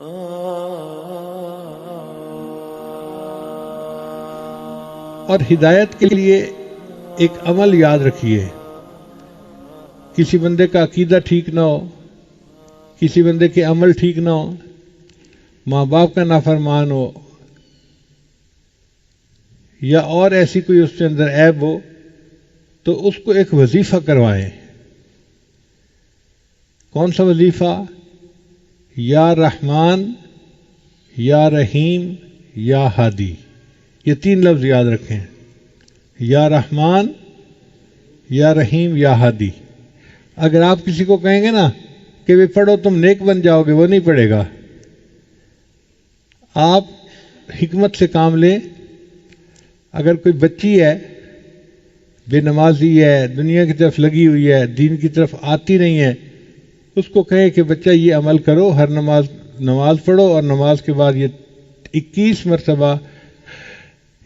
اور ہدایت کے لیے ایک عمل یاد رکھیے. کسی بندے کا عقیدہ ٹھیک نہ ہو، کسی بندے کے عمل ٹھیک نہ ہو، ماں باپ کا نافرمان ہو، یا اور ایسی کوئی اس کے اندر عیب ہو، تو اس کو ایک وظیفہ کروائیں. کون سا وظیفہ؟ یا رحمان، یا رحیم، یا ہادی. یہ 3 لفظ یاد رکھیں. یا رحمان، یا رحیم، یا ہادی. اگر آپ کسی کو کہیں گے نا کہ وہ پڑھو تم نیک بن جاؤ گے، وہ نہیں پڑھے گا. آپ حکمت سے کام لیں. اگر کوئی بچی ہے، بے نمازی ہے، دنیا کی طرف لگی ہوئی ہے، دین کی طرف آتی نہیں ہے، اس کو کہیں کہ بچہ یہ عمل کرو، ہر نماز پڑھو اور نماز کے بعد یہ 21 مرتبہ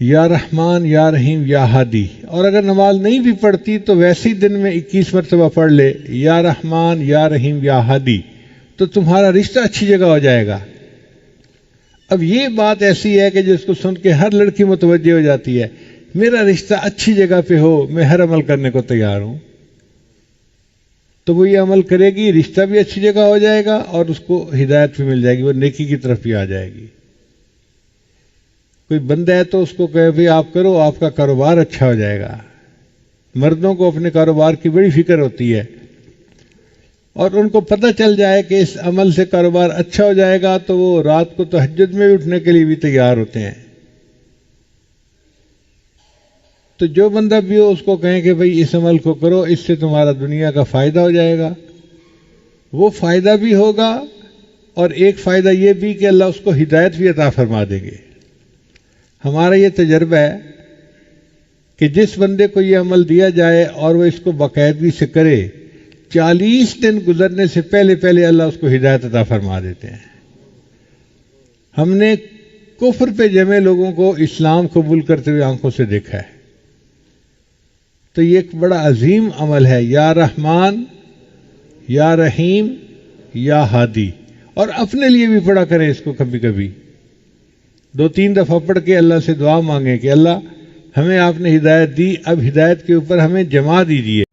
یا رحمان، یا رحیم، یا ہادی. اور اگر نماز نہیں بھی پڑھتی تو ویسے ہی دن میں 21 مرتبہ پڑھ لے یا رحمان، یا رحیم، یا ہادی، تو تمہارا رشتہ اچھی جگہ ہو جائے گا. اب یہ بات ایسی ہے کہ جس کو سن کے ہر لڑکی متوجہ ہو جاتی ہے، میرا رشتہ اچھی جگہ پہ ہو، میں ہر عمل کرنے کو تیار ہوں. تو وہ یہ عمل کرے گی، رشتہ بھی اچھی جگہ ہو جائے گا اور اس کو ہدایت بھی مل جائے گی، وہ نیکی کی طرف بھی آ جائے گی. کوئی بندہ ہے تو اس کو کہے بھئی آپ کرو، آپ کا کاروبار اچھا ہو جائے گا. مردوں کو اپنے کاروبار کی بڑی فکر ہوتی ہے، اور ان کو پتہ چل جائے کہ اس عمل سے کاروبار اچھا ہو جائے گا تو وہ رات کو تہجد میں اٹھنے کے لیے بھی تیار ہوتے ہیں. تو جو بندہ بھی ہو اس کو کہیں کہ بھئی اس عمل کو کرو، اس سے تمہارا دنیا کا فائدہ ہو جائے گا. وہ فائدہ بھی ہوگا، اور ایک فائدہ یہ بھی کہ اللہ اس کو ہدایت بھی عطا فرما دیں گے. ہمارا یہ تجربہ ہے کہ جس بندے کو یہ عمل دیا جائے اور وہ اس کو باقاعدگی سے کرے، 40 دن گزرنے سے پہلے پہلے اللہ اس کو ہدایت عطا فرما دیتے ہیں. ہم نے کفر پہ جمے لوگوں کو اسلام قبول کرتے ہوئے آنکھوں سے دیکھا ہے. تو یہ ایک بڑا عظیم عمل ہے، یا رحمان، یا رحیم، یا ہادی. اور اپنے لیے بھی پڑھا کریں اس کو، کبھی کبھی 2-3 دفعہ پڑھ کے اللہ سے دعا مانگیں کہ اللہ ہمیں آپ نے ہدایت دی، اب ہدایت کے اوپر ہمیں جما دیجیے.